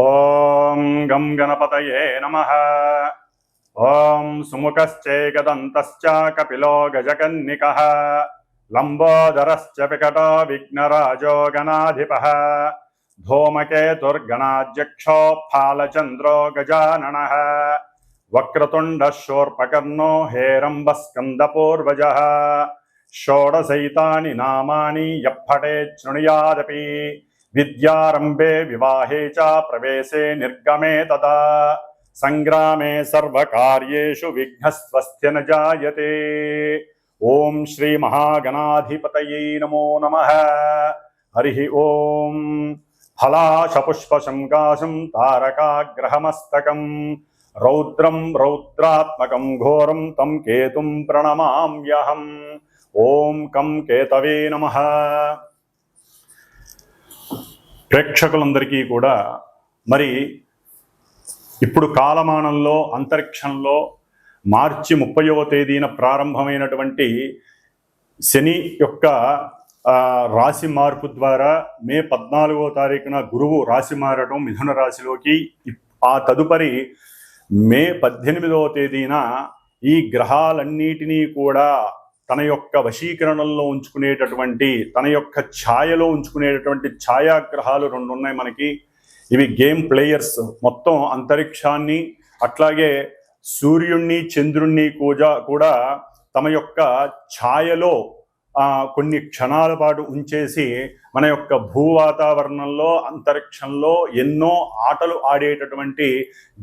ఓం గం గణపతయే నమః. ఓం సుముఖశ్చేకదంతశ్చ కపిలో గజకన్నికః లంబోదరశ్చ వికటో విఘ్నరాజో గణాధిపః ధూమకేతుర్గణాధ్యక్షో ఫాలచంద్రో గజాననః వక్రతుండః శూర్పకర్ణో హేరంబస్కందపూర్వజः షోడశైతాని నామాని యప్పటే శృణుయాదపి విద్యారంభే వివాహే చ ప్రవేశే నిర్గమే తదా సంగ్రామే సర్వకార్యేషు విఘ్నస్వస్త్య న జాయతే. ఓం శ్రీ మహాగణాధిపతయే నమో నమః. హరి ఓం. ఫలాశపుష్పశంకాశం తారకాగ్రహమస్తకం రౌద్రం రౌద్రాత్మకం ఘోరం తం కేతుం ప్రణమామ్యహం. ఓం కం కేతవే నమః. ప్రేక్షకులందరికీ కూడా మరి ఇప్పుడు కాలమానంలో అంతరిక్షంలో మార్చి 30వ తేదీన ప్రారంభమైనటువంటి శని యొక్క రాశి మార్పు ద్వారా మే 14వ తారీఖున గురువు రాశి మారడం మిథున రాశిలోకి, ఆ తదుపరి మే 18వ తేదీన ఈ గ్రహాలన్నిటినీ కూడా తన యొక్క వశీకరణంలో ఉంచుకునేటటువంటి, తన యొక్క ఛాయలో ఉంచుకునేటటువంటి ఛాయాగ్రహాలు రెండు ఉన్నాయి మనకి. ఇవి గేమ్ ప్లేయర్స్. మొత్తం అంతరిక్షాన్ని అట్లాగే సూర్యుణ్ణి చంద్రుణ్ణి కూడా తమ యొక్క ఛాయలో కొన్ని క్షణాల పాటు ఉంచేసి మన యొక్క భూవాతావరణంలో అంతరిక్షంలో ఎన్నో ఆటలు ఆడేటటువంటి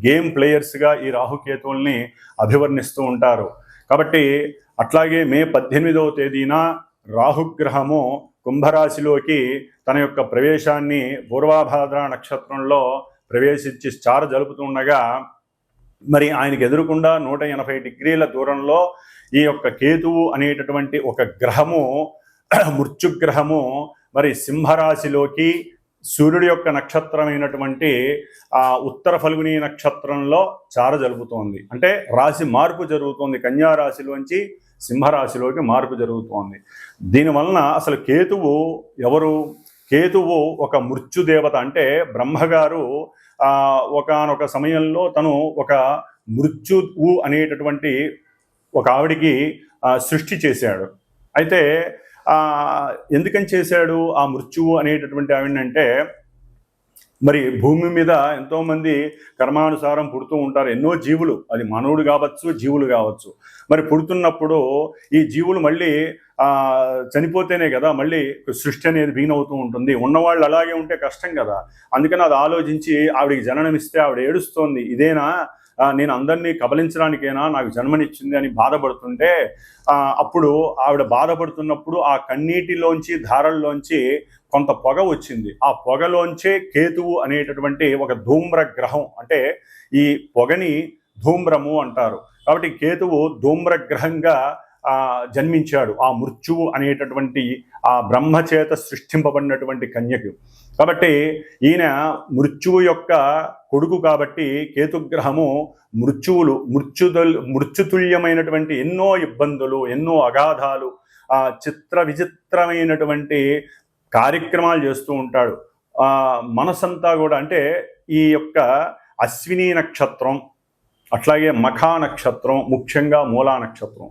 గేమ్ ప్లేయర్స్గా ఈ రాహుకేతువుల్ని అభివర్ణిస్తూ ఉంటారు. కాబట్టి అట్లాగే మే 18వ తేదీన రాహుగ్రహము కుంభరాశిలోకి తన యొక్క ప్రవేశాన్ని పూర్వాభాద్ర నక్షత్రంలో ప్రవేశించి స్టార్ జరుపుతుండగా, మరి ఆయనకి ఎదురుకుండా 180 డిగ్రీల దూరంలో ఈ యొక్క కేతువు అనేటటువంటి ఒక గ్రహము, మృత్యుగ్రహము మరి సింహరాశిలోకి సూర్యుడి యొక్క నక్షత్రమైనటువంటి ఉత్తర ఫల్గుని నక్షత్రంలో చార జరుపుతోంది. అంటే రాశి మార్పు జరుగుతోంది. కన్యా రాశిలోంచి సింహరాశిలోకి మార్పు జరుగుతోంది. దీనివలన అసలు కేతువు ఎవరు? కేతువు ఒక మృత్యుదేవత. అంటే బ్రహ్మగారు ఒకానొక సమయంలో తను ఒక మృత్యువు అనేటటువంటి ఒక ఆవిడికి సృష్టి చేశాడు. అయితే ఎందుకని చేశాడు ఆ మృత్యువు అనేటటువంటి ఆవిడంటే, మరి భూమి మీద ఎంతోమంది కర్మానుసారం పుడుతూ ఉంటారు. ఎన్నో జీవులు, అది మానవుడు కావచ్చు, జీవులు కావచ్చు. మరి పుడుతున్నప్పుడు ఈ జీవులు మళ్ళీ చనిపోతేనే కదా మళ్ళీ సృష్టి అనేది బిగినవుతూ ఉంటుంది. ఉన్నవాళ్ళు అలాగే ఉంటే కష్టం కదా. అందుకని అది ఆలోచించి ఆవిడికి జననమిస్తే ఆవిడ ఏడుస్తోంది, ఇదేనా నేను అందరినీ కబలించడానికైనా నాకు జన్మనిచ్చింది అని బాధపడుతుంటే, అప్పుడు ఆవిడ బాధపడుతున్నప్పుడు ఆ కన్నీటిలోంచి ధారల్లోంచి కొంత పొగ వచ్చింది. ఆ పొగలోంచే కేతువు అనేటటువంటి ఒక ధూమ్ర గ్రహం, అంటే ఈ పొగని ధూమ్రము అంటారు. కాబట్టి కేతువు ధూమ్ర గ్రహంగా జన్మించాడు ఆ మృత్యువు అనేటటువంటి ఆ బ్రహ్మచేత సృష్టింపబడినటువంటి కన్యకు. కాబట్టి మృత్యువు యొక్క కొడుకు కాబట్టి కేతుగ్రహము మృత్యుతుల్యమైనటువంటి ఎన్నో ఇబ్బందులు, ఎన్నో అగాధాలు, చిత్ర విచిత్రమైనటువంటి కార్యక్రమాలు చేస్తూ ఉంటాడు. మనసంతా కూడా, అంటే ఈ యొక్క అశ్విని నక్షత్రం అట్లాగే మఖా నక్షత్రం, ముఖ్యంగా మూలా నక్షత్రం,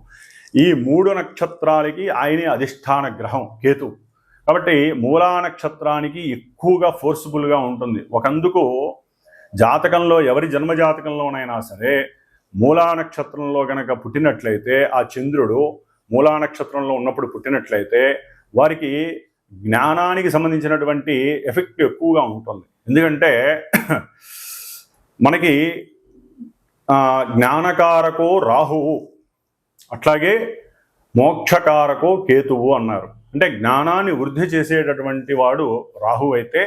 ఈ 3 నక్షత్రాలకి ఆయనే అధిష్టాన గ్రహం కేతు. కాబట్టి మూలా నక్షత్రానికి ఎక్కువగా ఫోర్స్ఫుల్గా ఉంటుంది. ఒకందుకు జాతకంలో ఎవరి జన్మజాతకంలోనైనా సరే మూలా నక్షత్రంలో కనుక పుట్టినట్లయితే, ఆ చంద్రుడు మూలా నక్షత్రంలో ఉన్నప్పుడు పుట్టినట్లయితే వారికి జ్ఞానానికి సంబంధించినటువంటి ఎఫెక్ట్ ఎక్కువగా ఉంటుంది. ఎందుకంటే మనకి జ్ఞానకారకో రాహువు, అట్లాగే మోక్షకారకో కేతువు అన్నారు. అంటే జ్ఞానాన్ని వృద్ధి చేసేటటువంటి వాడు రాహువు అయితే,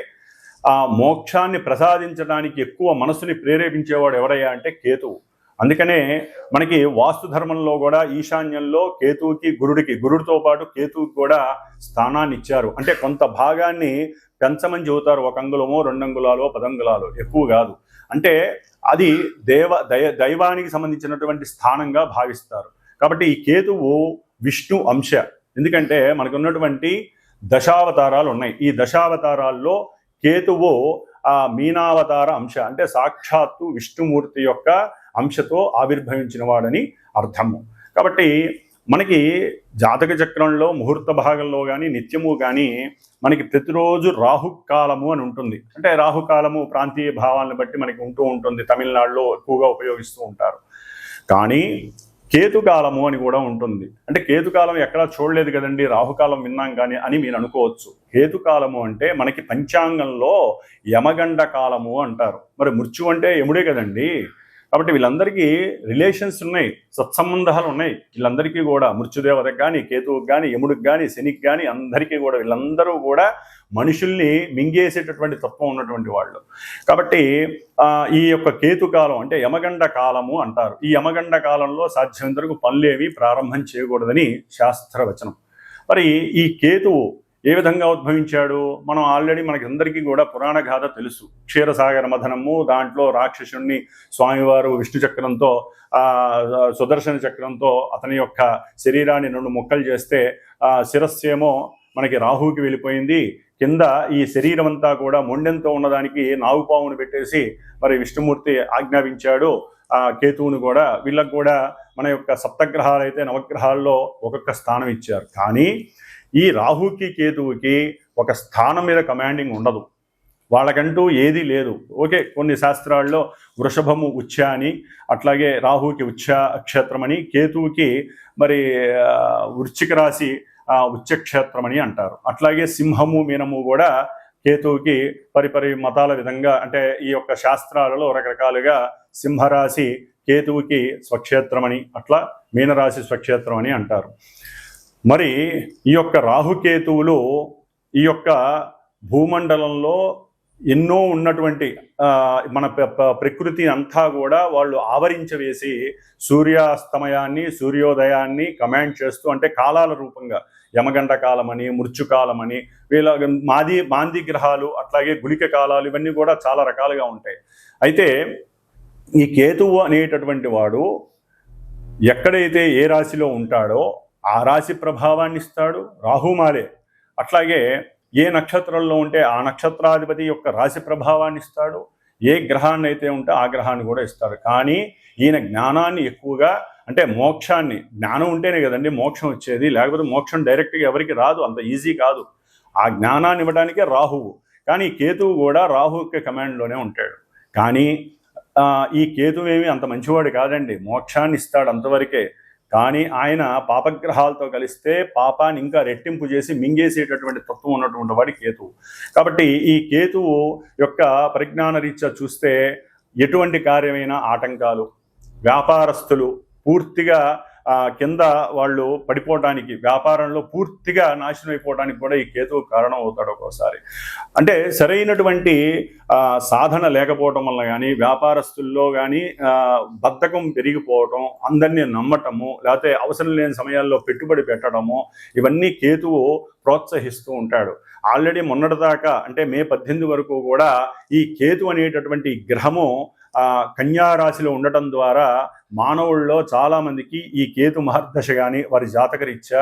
ఆ మోక్షాన్ని ప్రసాదించడానికి ఎక్కువ మనసుని ప్రేరేపించేవాడు ఎవరయ్యా అంటే కేతువు. అందుకనే మనకి వాస్తు ధర్మంలో కూడా ఈశాన్యంలో కేతువుకి గురుడితో పాటు కేతువుకి కూడా స్థానాన్ని ఇచ్చారు. అంటే కొంత భాగాన్ని పెంచమని చెబుతారు. 1 అంగుళమో 2 అంగుళాలో 10 అంగుళాలు, ఎక్కువ కాదు. అంటే అది దైవానికి సంబంధించినటువంటి స్థానంగా భావిస్తారు. కాబట్టి ఈ కేతువు విష్ణు అంశ. ఎందుకంటే మనకు ఉన్నటువంటి దశావతారాలు ఉన్నాయి. ఈ దశావతారాల్లో కేతువు ఆ మీనావతార అంశ అంటే సాక్షాత్తు విష్ణుమూర్తి యొక్క అంశతో ఆవిర్భవించిన వాడని అర్థము. కాబట్టి మనకి జాతక చక్రంలో ముహూర్త భాగంలో కానీ నిత్యము కానీ మనకి ప్రతిరోజు రాహుకాలము అని ఉంటుంది. అంటే రాహుకాలము ప్రాంతీయ భావాలను బట్టి మనకి ఉంటూ ఉంటుంది, తమిళనాడులో ఎక్కువగా ఉపయోగిస్తూ ఉంటారు. కానీ కేతుకాలము అని కూడా ఉంటుంది. అంటే కేతుకాలం ఎక్కడా చూడలేదు కదండి, రాహుకాలం విన్నాం కానీ అని మీరు అనుకోవచ్చు. కేతుకాలము అంటే మనకి పంచాంగంలో యమగండ కాలము అంటారు. మరి మృత్యు అంటే యముడే కదండి. కాబట్టి వీళ్ళందరికీ రిలేషన్స్ ఉన్నాయి, సత్సంబంధాలు ఉన్నాయి. వీళ్ళందరికీ కూడా మృత్యుదేవతకు కానీ, కేతువుకి కానీ, యముడికి కానీ, శనికి కానీ అందరికీ కూడా వీళ్ళందరూ కూడా మనుషుల్ని మింగేసేటటువంటి తత్వం ఉన్నటువంటి వాళ్ళు. కాబట్టి ఈ యొక్క కేతుకాలం అంటే యమగండ కాలము అంటారు. ఈ యమగండ కాలంలో సాధ్యమైనంతవరకు పనులేవి ప్రారంభం చేయకూడదని శాస్త్రవచనం. మరి ఈ కేతువు ఏ విధంగా ఉద్భవించాడు? మనం ఆల్రెడీ మనకి అందరికీ కూడా పురాణ గాథ తెలుసు. క్షీరసాగర మథనము, దాంట్లో రాక్షసుణ్ణి స్వామివారు విష్ణు చక్రంతో సుదర్శన చక్రంతో అతని యొక్క శరీరాన్ని 2 ముక్కలు చేస్తే శిరస్సేమో మనకి రాహుకి వెళ్ళిపోయింది. కింద ఈ శరీరం అంతా కూడా మొండెంతో ఉన్నదానికి నాగుపావును పెట్టేసి మరి విష్ణుమూర్తి ఆజ్ఞాపించాడు కేతువును కూడా. వీళ్ళకు కూడా మన యొక్క సప్తగ్రహాలు అయితే నవగ్రహాల్లో ఒక్కొక్క స్థానం ఇచ్చారు. కానీ ఈ రాహుకి కేతువుకి ఒక స్థానం మీద కమాండింగ్ ఉండదు, వాళ్ళకంటూ ఏదీ లేదు. ఓకే, కొన్ని శాస్త్రాల్లో వృషభము ఉచ్చ అని, అట్లాగే రాహుకి ఉచ్చ క్షేత్రం అని, కేతువుకి మరి వృశ్చిక రాశి ఉచ్చక్షేత్రం అని అంటారు. అట్లాగే సింహము మీనము కూడా కేతువుకి పరిపరి మతాల విధంగా అంటే ఈ యొక్క శాస్త్రాలలో రకరకాలుగా సింహరాశి కేతువుకి స్వక్షేత్రమని, అట్లా మీనరాశి స్వక్షేత్రం అని అంటారు. మరి ఈ యొక్క రాహుకేతువులు ఈ యొక్క భూమండలంలో ఎన్నో ఉన్నటువంటి మన ప్రకృతి అంతా కూడా వాళ్ళు ఆవరించవేసి సూర్యాస్తమయాన్ని సూర్యోదయాన్ని కమాండ్ చేస్తూ, అంటే కాలాల రూపంగా యమగండ కాలమని, మృత్యుకాలమని, వీళ్ళ మాంది గ్రహాలు, అట్లాగే గుళిక కాలాలు, ఇవన్నీ కూడా చాలా రకాలుగా ఉంటాయి. అయితే ఈ కేతువు అనేటటువంటి వాడు ఎక్కడైతే ఏ రాశిలో ఉంటాడో ఆ రాశి ప్రభావాన్ని ఇస్తాడు, రాహుమాలే. అట్లాగే ఏ నక్షత్రంలో ఉంటే ఆ నక్షత్రాధిపతి యొక్క రాశి ప్రభావాన్ని ఇస్తాడు, ఏ గ్రహాన్ని అయితే ఉంటే ఆ గ్రహాన్ని కూడా ఇస్తాడు. కానీ ఈయన జ్ఞానాన్ని ఎక్కువగా, అంటే మోక్షాన్ని, జ్ఞానం ఉంటేనే కదండి మోక్షం వచ్చేది, లేకపోతే మోక్షం డైరెక్ట్గా ఎవరికి రాదు, అంత ఈజీ కాదు. ఆ జ్ఞానాన్ని ఇవ్వడానికే రాహువు. కానీ కేతువు కూడా రాహువుకి కమాండ్లోనే ఉంటాడు. కానీ ఈ కేతువు ఏమి అంత మంచివాడు కాదండి, మోక్షాన్ని ఇస్తాడు అంతవరకే. కానీ ఆయన పాపగ్రహాలతో కలిస్తే పాపాన్ని ఇంకా రెట్టింపు చేసి మింగేసేటటువంటి తత్వం ఉన్నటువంటి వాడి కేతువు. కాబట్టి ఈ కేతువు యొక్క పరిజ్ఞాన రీత్యా చూస్తే ఎటువంటి కార్యమైన ఆటంకాలు, వ్యాపారస్తులు పూర్తిగా కింద వాళ్ళు పడిపోవడానికి, వ్యాపారంలో పూర్తిగా నాశనం అయిపోవడానికి కూడా ఈ కేతువు కారణం అవుతాడు ఒక్కోసారి. అంటే సరైనటువంటి సాధన లేకపోవటం వల్ల కానీ, వ్యాపారస్తుల్లో కానీ బద్ధకం పెరిగిపోవటం, అందరినీ నమ్మటము, లేకపోతే అవసరం లేని సమయాల్లో పెట్టుబడి పెట్టడము, ఇవన్నీ కేతువు ప్రోత్సహిస్తూ ఉంటాడు. ఆల్రెడీ మొన్నటిదాకా అంటే మే 18 వరకు కూడా ఈ కేతు అనేటటువంటి గ్రహము కన్యారాశిలో ఉండటం ద్వారా మానవుల్లో చాలామందికి ఈ కేతు మహర్దశ కానీ, వారి జాతకరీత్యా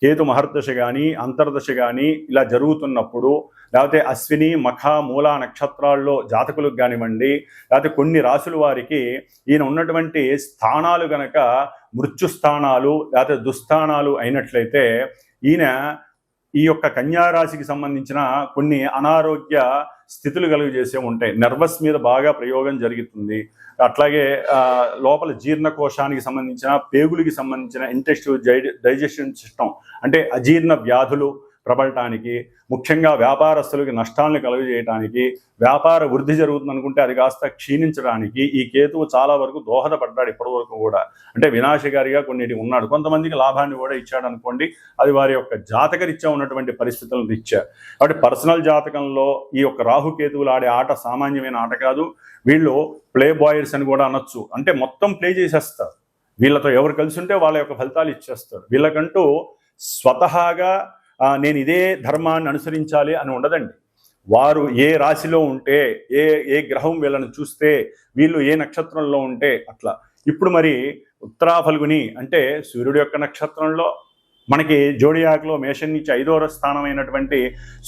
కేతు మహర్దశ కానీ, అంతర్దశ కానీ ఇలా జరుగుతున్నప్పుడు, లేకపోతే అశ్విని మఖ మూల నక్షత్రాల్లో జాతకులకు కానివ్వండి, లేకపోతే కొన్ని రాశుల వారికి ఈయన ఉన్నటువంటి స్థానాలు గనక మృత్యుస్థానాలు లేకపోతే దుస్థానాలు అయినట్లయితే ఈయన ఈ యొక్క కన్యారాశికి సంబంధించిన కొన్ని అనారోగ్య స్థితులు కలుగజేసే ఉంటాయి. నర్వస్ మీద బాగా ప్రయోగం జరుగుతుంది. అట్లాగే లోపల జీర్ణకోశానికి సంబంధించిన, పేగులకి సంబంధించిన ఇంటెస్టివ్ డైజెషన్ సిస్టమ్ అంటే అజీర్ణ వ్యాధులు ప్రబలటానికి, ముఖ్యంగా వ్యాపారస్తులకి నష్టాలను కలుగజేయడానికి, వ్యాపార వృద్ధి జరుగుతుంది అనుకుంటే అది కాస్త క్షీణించడానికి ఈ కేతువు చాలా వరకు దోహదపడ్డాడు ఇప్పటి వరకు కూడా. అంటే వినాశకారిగా కొన్నిటి ఉన్నాడు. కొంతమందికి లాభాన్ని కూడా ఇచ్చాడు అనుకోండి, అది వారి యొక్క జాతకరీత్యా ఉన్నటువంటి పరిస్థితులను రీత్యా. కాబట్టి పర్సనల్ జాతకంలో ఈ యొక్క రాహుకేతువులు ఆడే ఆట సామాన్యమైన ఆట కాదు. వీళ్ళు ప్లే బాయర్స్ అని కూడా అనొచ్చు. అంటే మొత్తం ప్లే చేసేస్తారు. వీళ్ళతో ఎవరు కలిసి ఉంటే వాళ్ళ యొక్క ఫలితాలు ఇచ్చేస్తారు. వీళ్ళకంటూ స్వతహాగా నేను ఇదే ధర్మాన్ని అనుసరించాలి అని ఉండదండి. వారు ఏ రాశిలో ఉంటే, ఏ గ్రహం వీళ్ళని చూస్తే, వీళ్ళు ఏ నక్షత్రంలో ఉంటే అట్లా. ఇప్పుడు మరి ఉత్తరా ఫల్గుని అంటే సూర్యుడి యొక్క నక్షత్రంలో మనకి జోడియాక్లో మేషం నుంచి 5వ స్థానం అయినటువంటి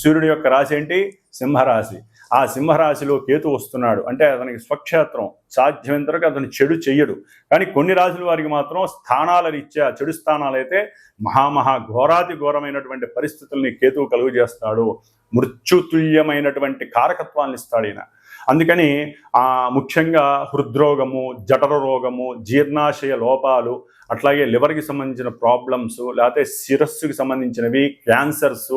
సూర్యుడి యొక్క రాశి ఏంటి? సింహరాశి. ఆ సింహరాశిలో కేతు వస్తున్నాడు అంటే అతనికి స్వక్షేత్రం, సాధ్యమైనంత వరకు అతను చెడు చెయ్యడు. కానీ కొన్ని రాశుల వారికి మాత్రం స్థానాల రీత్యా చెడు స్థానాలైతే ఘోరాతి ఘోరమైనటువంటి పరిస్థితుల్ని కేతువు కలుగు చేస్తాడు. మృత్యుతుల్యమైనటువంటి కారకత్వాన్ని ఇస్తాడు ఈయన. అందుకని ముఖ్యంగా హృద్రోగము, జఠర రోగము, జీర్ణాశయ లోపాలు, అట్లాగే లివర్కి సంబంధించిన ప్రాబ్లమ్స్, లేకపోతే శిరస్సుకి సంబంధించినవి, క్యాన్సర్స్,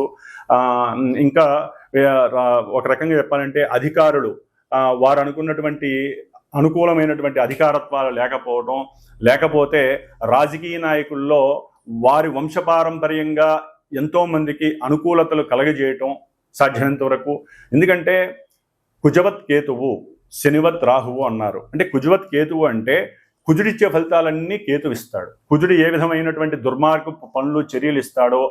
ఇంకా ఒక రకంగా చెప్పాలంటే అధికారులు వారు అనుకున్నటువంటి అనుకూలమైనటువంటి అధికారత్వాలు లేకపోవడం, లేకపోతే రాజకీయ నాయకుల్లో వారి వంశపారంపర్యంగా ఎంతోమందికి అనుకూలతలు కలగజేయటం సాధ్యమైనంత వరకు. ఎందుకంటే కుజవత్ కేతువు శనివత్ రాహువు అన్నారు. అంటే కుజవత్ కేతువు అంటే కుజుడిచ్చే ఫలితాలన్నీ కేతు ఇస్తాడు. కుజుడు ఏ విధమైనటువంటి దుర్మార్గపు పనులు చర్యలు ఇస్తాడో,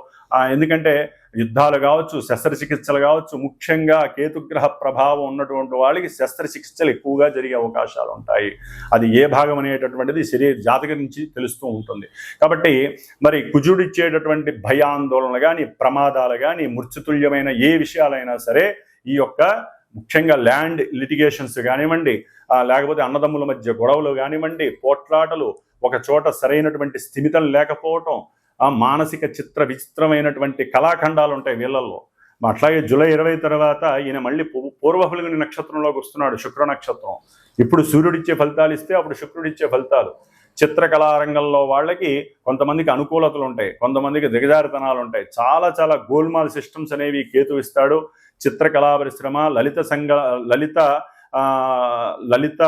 ఎందుకంటే యుద్ధాలు కావచ్చు, శస్త్రచికిత్సలు కావచ్చు, ముఖ్యంగా కేతుగ్రహ ప్రభావం ఉన్నటువంటి వాళ్ళకి శస్త్రచికిత్సలు ఎక్కువగా జరిగే అవకాశాలు ఉంటాయి. అది ఏ భాగం అనేటటువంటిది శరీర జాతకం నుంచి తెలుస్తూ ఉంటుంది. కాబట్టి మరి కుజుడిచ్చేటటువంటి భయాందోళనలు కానీ, ప్రమాదాలు కానీ, మృత్యుతుల్యమైన ఏ విషయాలైనా సరే, ఈ యొక్క ముఖ్యంగా ల్యాండ్ లిటిగేషన్స్ కానివ్వండి, లేకపోతే అన్నదమ్ముల మధ్య గొడవలు కానివ్వండి, పోట్లాటలు, ఒక చోట సరైనటువంటి స్థిమితం లేకపోవటం, మానసిక విచిత్రమైనటువంటి కళాఖండాలు ఉంటాయి వీళ్ళల్లో. అట్లాగే జూలై 20 తర్వాత ఈయన మళ్ళీ పూర్వఫల్గుని నక్షత్రంలోకి వస్తున్నాడు, శుక్ర నక్షత్రం. ఇప్పుడు సూర్యుడిచ్చే ఫలితాలు ఇస్తే అప్పుడు శుక్రుడిచ్చే ఫలితాలు. చిత్రకళారంగంలో వాళ్ళకి కొంతమందికి అనుకూలతలు ఉంటాయి, కొంతమందికి దిగజారితనాలు ఉంటాయి. చాలా చాలా గోల్మాల్ సిస్టమ్స్ అనేవి కేతు ఇస్తాడు. చిత్రకళా పరిశ్రమ, లలిత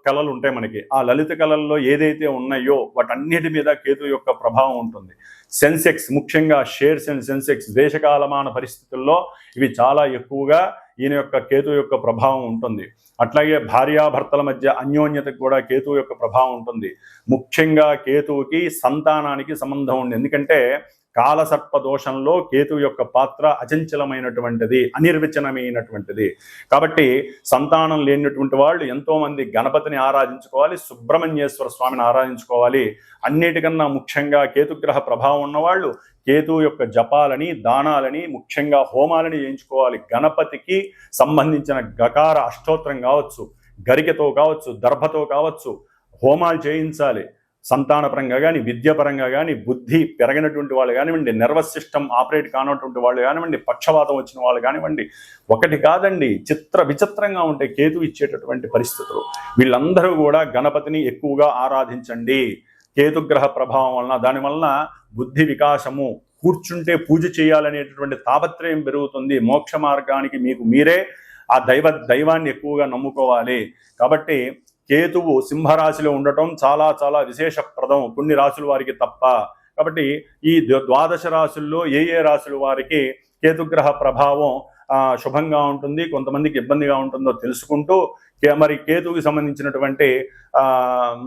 కళలు ఉంటాయి మనకి. ఆ లలిత కళల్లో ఏదైతే ఉన్నాయో వాటన్నిటి మీద కేతు యొక్క ప్రభావం ఉంటుంది. సెన్సెక్స్, ముఖ్యంగా షేర్స్ అండ్ సెన్సెక్స్ దేశకాలమాన పరిస్థితుల్లో ఇవి చాలా ఎక్కువగా ఈయన యొక్క కేతు యొక్క ప్రభావం ఉంటుంది. అట్లాగే భార్యాభర్తల మధ్య అన్యోన్యతకు కూడా కేతువు యొక్క ప్రభావం ఉంటుంది. ముఖ్యంగా కేతువుకి సంతానానికి సంబంధం ఉంది. ఎందుకంటే కాలసర్ప దోషంలో కేతు యొక్క పాత్ర అచంచలమైనటువంటిది, అనిర్వచనమైనటువంటిది. కాబట్టి సంతానం లేనటువంటి వాళ్ళు ఎంతోమంది గణపతిని ఆరాధించుకోవాలి, సుబ్రహ్మణ్యేశ్వర స్వామిని ఆరాధించుకోవాలి. అన్నిటికన్నా ముఖ్యంగా కేతుగ్రహ ప్రభావం ఉన్నవాళ్ళు కేతు యొక్క జపాలని, దానాలని, ముఖ్యంగా హోమాలని చేయించుకోవాలి. గణపతికి సంబంధించిన గకార అష్టోత్తరం కావచ్చు, గరికతో కావచ్చు, దర్భతో కావచ్చు, హోమాలు చేయించాలి. సంతానపరంగా కానీ, విద్యాపరంగా కానీ, బుద్ధి పెరగినటువంటి వాళ్ళు కానివ్వండి, నర్వస్ సిస్టమ్ ఆపరేట్ కానటువంటి వాళ్ళు కానివ్వండి, పక్షవాతం వచ్చిన వాళ్ళు కానివ్వండి, ఒకటి కాదండి, విచిత్రంగా ఉంటాయి కేతు ఇచ్చేటటువంటి పరిస్థితులు. వీళ్ళందరూ కూడా గణపతిని ఎక్కువగా ఆరాధించండి. కేతుగ్రహ ప్రభావం వలన, దానివలన బుద్ధి వికాసము, కూర్చుంటే పూజ చేయాలనేటటువంటి తాపత్రయం పెరుగుతుంది. మోక్ష మార్గానికి మీకు మీరే ఆ దైవాన్ని ఎక్కువగా నమ్ముకోవాలి. కాబట్టి కేతువు సింహరాశిలో ఉండటం చాలా చాలా విశేషప్రదం, కొన్ని రాశుల వారికి తప్ప. కాబట్టి ఈ 12 రాశుల్లో ఏ రాశుల వారికి కేతుగ్రహ ప్రభావం శుభంగా ఉంటుంది, కొంతమందికి ఇబ్బందిగా ఉంటుందో తెలుసుకుంటూ, మరి కేతువుకి సంబంధించినటువంటి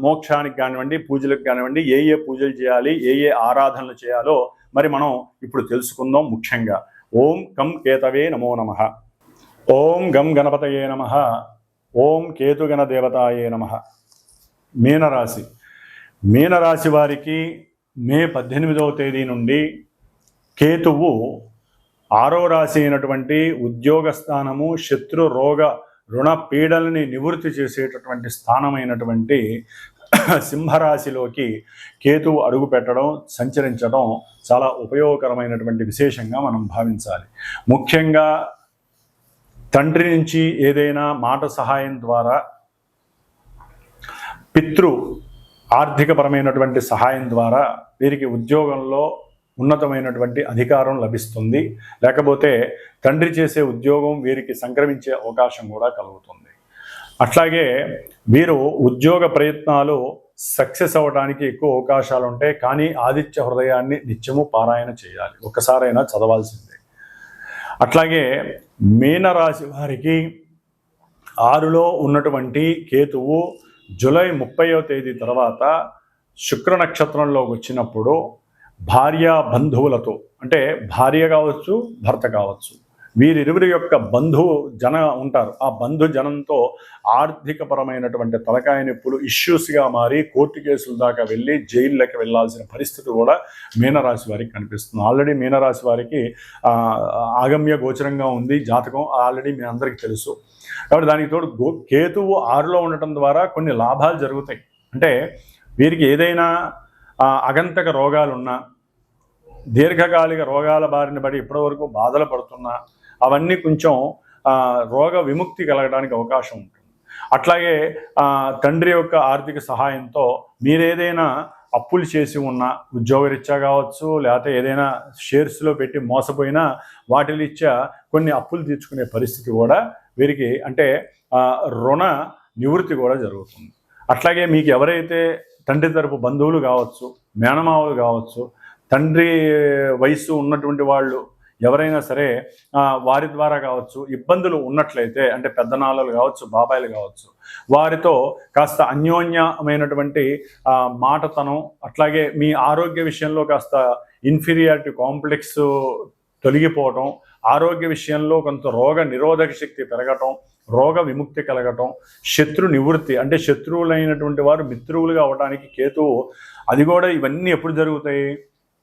మోక్షానికి కానివ్వండి, పూజలకు కానివ్వండి, ఏ పూజలు చేయాలి, ఏ ఆరాధనలు చేయాలో మరి మనం ఇప్పుడు తెలుసుకుందాం. ముఖ్యంగా ఓం కం కేతవే నమో నమః, ఓం గం గణపతయే నమః, ఓం కేతుగణ దేవతాయే నమః. మీనరాశి వారికి మే 18వ తేదీ నుండి కేతువు 6వ రాశి అయినటువంటి ఉద్యోగ స్థానము, శత్రు రోగ రుణ పీడల్ని నివృత్తి చేసేటటువంటి స్థానమైనటువంటి సింహరాశిలోకి కేతువు అడుగు పెట్టడం, సంచరించడం చాలా ఉపయోగకరమైనటువంటి విశేషంగా మనం భావించాలి. ముఖ్యంగా తండ్రి నుంచి ఏదైనా మాట సహాయం ద్వారా, ఆర్థికపరమైనటువంటి సహాయం ద్వారా వీరికి ఉద్యోగంలో ఉన్నతమైనటువంటి అధికారం లభిస్తుంది. లేకపోతే తండ్రి చేసే ఉద్యోగం వీరికి సంక్రమించే అవకాశం కూడా కలుగుతుంది. అట్లాగే వీరు ఉద్యోగ ప్రయత్నాలు సక్సెస్ అవ్వడానికి ఎక్కువ అవకాశాలు ఉంటాయి. కానీ ఆదిత్య హృదయాన్ని నిత్యము పారాయణ చేయాలి, ఒక్కసారైనా చదవాల్సిందే. అట్లాగే మీనరాశి వారికి 6లో ఉన్నటువంటి కేతువు జూలై 30వ తేదీ తర్వాత శుక్ర నక్షత్రంలోకి వచ్చినప్పుడు భార్య బంధువులతో, అంటే భార్య కావచ్చు, భర్త కావచ్చు, వీరిరువురి యొక్క జన ఉంటారు. ఆ జనంతో ఆర్థికపరమైనటువంటి తలకాయ నొప్పులు ఇష్యూస్గా మారి కోర్టు కేసుల దాకా వెళ్ళి జైల్లోకి వెళ్ళాల్సిన పరిస్థితి కూడా మీనరాశి వారికి కనిపిస్తుంది. ఆల్రెడీ మీనరాశి వారికి ఆగమ్య గోచరంగా ఉంది జాతకం, ఆల్రెడీ మీ అందరికీ తెలుసు. కాబట్టి దానికి తోడు కేతువు 6లో ఉండటం ద్వారా కొన్ని లాభాలు జరుగుతాయి. అంటే వీరికి ఏదైనా అగంతక రోగాలున్నా, దీర్ఘకాలిక రోగాల బారిన పడి ఇప్పటివరకు బాధలు పడుతున్నా అవన్నీ కొంచెం రోగ విముక్తి కలగడానికి అవకాశం ఉంటుంది. అట్లాగే తండ్రి యొక్క ఆర్థిక సహాయంతో మీరేదైనా అప్పులు చేసి ఉన్న ఉద్యోగరీత్యా కావచ్చు, లేకపోతే ఏదైనా షేర్స్లో పెట్టి మోసపోయినా వాటిలిచ్చా కొన్ని అప్పులు తీర్చుకునే పరిస్థితి కూడా వీరికి, అంటే రుణ నివృత్తి కూడా జరుగుతుంది. అట్లాగే మీకు ఎవరైతే తండ్రి తరపు బంధువులు కావచ్చు, మేనమావులు కావచ్చు, తండ్రి వయసు ఉన్నటువంటి వాళ్ళు ఎవరైనా సరే వారి ద్వారా కావచ్చు ఇబ్బందులు ఉన్నట్లయితే, అంటే పెద్దనాన్నలు కావచ్చు, బాబాయిలు కావచ్చు, వారితో కాస్త అన్యోన్యమైనటువంటి మాటతనం, అట్లాగే మీ ఆరోగ్య విషయంలో కాస్త ఇన్ఫీరియారిటీ కాంప్లెక్స్ తొలగిపోవటం, ఆరోగ్య విషయంలో కొంత రోగ నిరోధక శక్తి పెరగటం, రోగ విముక్తి కలగటం, శత్రు నివృత్తి, అంటే శత్రువులైనటువంటి వారు మిత్రువులుగా అవడానికి కేతువు, అది కూడా ఇవన్నీ ఎప్పుడు జరుగుతాయి?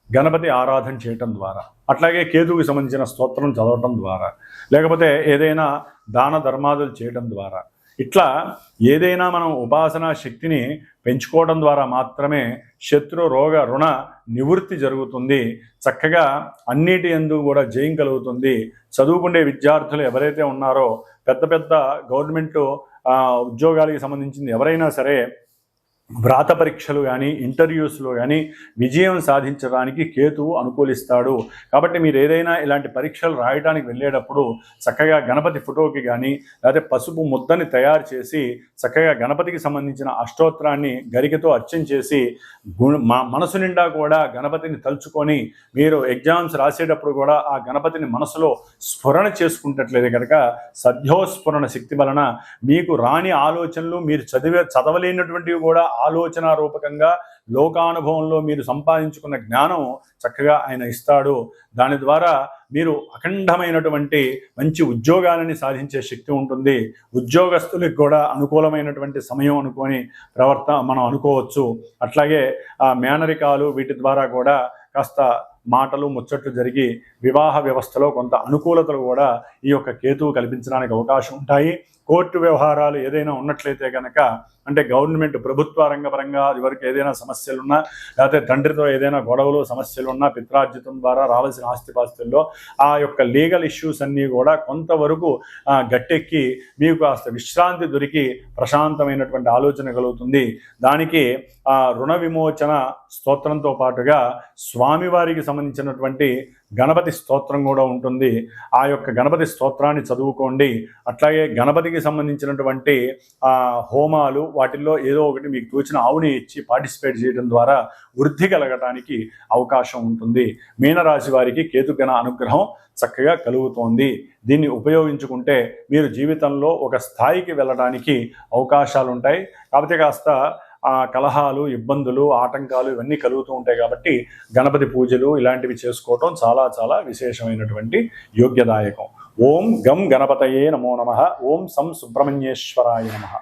గణపతి ఆరాధన చేయటం ద్వారా, అట్లాగే కేతువుకి సంబంధించిన స్తోత్రం చదవటం ద్వారా, లేకపోతే ఏదైనా దాన ధర్మాదులు చేయడం ద్వారా, ఇట్లా ఏదైనా మనం ఉపాసనా శక్తిని పెంచుకోవడం ద్వారా మాత్రమే శత్రు రోగ రుణ నివృత్తి జరుగుతుంది. చక్కగా అన్నిటి యందు కూడా జయం కలుగుతుంది. చదువుకునే విద్యార్థులు ఎవరైతే ఉన్నారో, పెద్ద పెద్ద గవర్నమెంట్ ఉద్యోగాలకు సంబంధించింది ఎవరైనా సరే వ్రాత పరీక్షలు కానీ ఇంటర్వ్యూస్లో కానీ విజయం సాధించడానికి కేతువు అనుకూలిస్తాడు. కాబట్టి మీరు ఏదైనా ఇలాంటి పరీక్షలు రాయడానికి వెళ్ళేటప్పుడు చక్కగా గణపతి ఫోటోకి కానీ లేకపోతే పసుపు ముద్దని తయారు చేసి చక్కగా గణపతికి సంబంధించిన అష్టోత్తరాన్ని గరికతో అర్చన చేసి మనసు నిండా కూడా గణపతిని తలుచుకొని మీరు ఎగ్జామ్స్ రాసేటప్పుడు కూడా ఆ గణపతిని మనసులో స్ఫురణ చేసుకుంటట్లేదు కనుక సద్యోస్ఫురణ శక్తి వలన మీకు రాని ఆలోచనలు, మీరు చదవలేనటువంటివి కూడా ఆలోచన రూపకంగా లోకానుభవంలో మీరు సంపాదించుకున్న జ్ఞానం చక్కగా ఆయన ఇస్తాడు. దాని ద్వారా మీరు అఖండమైనటువంటి మంచి ఉద్యోగాలని సాధించే శక్తి ఉంటుంది. ఉద్యోగస్తులకు కూడా అనుకూలమైనటువంటి సమయం అనుకొని మనం అనుకోవచ్చు. అట్లాగే మేనరికాలు వీటి ద్వారా కూడా కాస్త మాటలు ముచ్చట్లు జరిగి వివాహ వ్యవస్థలో కొంత అనుకూలతలు కూడా ఈ యొక్క కేతువు కల్పించడానికి అవకాశం ఉంటాయి. కోర్టు వ్యవహారాలు ఏదైనా ఉన్నట్లయితే కనుక, అంటే గవర్నమెంట్ ప్రభుత్వ రంగపరంగా ఇదివరకు ఏదైనా సమస్యలున్నా, లేకపోతే తండ్రితో ఏదైనా గొడవలు సమస్యలున్నా, పిత్రార్జితం ద్వారా రావాల్సిన ఆస్తిపాస్తుల్లో ఆ యొక్క లీగల్ ఇష్యూస్ అన్నీ కూడా కొంతవరకు గట్టెక్కి మీకు కాస్త విశ్రాంతి దొరికి ప్రశాంతమైనటువంటి ఆలోచన కలుగుతుంది. దానికి రుణ విమోచన స్తోత్రంతో పాటుగా స్వామివారికి సంబంధించినటువంటి గణపతి స్తోత్రం కూడా ఉంటుంది. ఆ యొక్క గణపతి స్తోత్రాన్ని చదువుకోండి. అట్లాగే గణపతికి సంబంధించినటువంటి హోమాలు వాటిల్లో ఏదో ఒకటి మీకు తోచిన ఆవుని ఇచ్చి పార్టిసిపేట్ చేయడం ద్వారా వృద్ధి కలగటానికి అవకాశం ఉంటుంది. మీనరాశి వారికి కేతుగణ అనుగ్రహం చక్కగా కలుగుతోంది. దీన్ని ఉపయోగించుకుంటే మీరు జీవితంలో ఒక స్థాయికి వెళ్ళడానికి అవకాశాలు ఉంటాయి. కాకపోతే కాస్త కలహాలు, ఇబ్బందులు, ఆటంకాలు ఇవన్నీ కలుగుతూ ఉంటాయి. కాబట్టి గణపతి పూజలు ఇలాంటివి చేసుకోవటం చాలా చాలా విశేషమైనటువంటి యోగ్యదాయకం. ఓం గం గణపతయే నమో నమః. ఓం సం సుబ్రహ్మణ్యేశ్వరాయ నమః.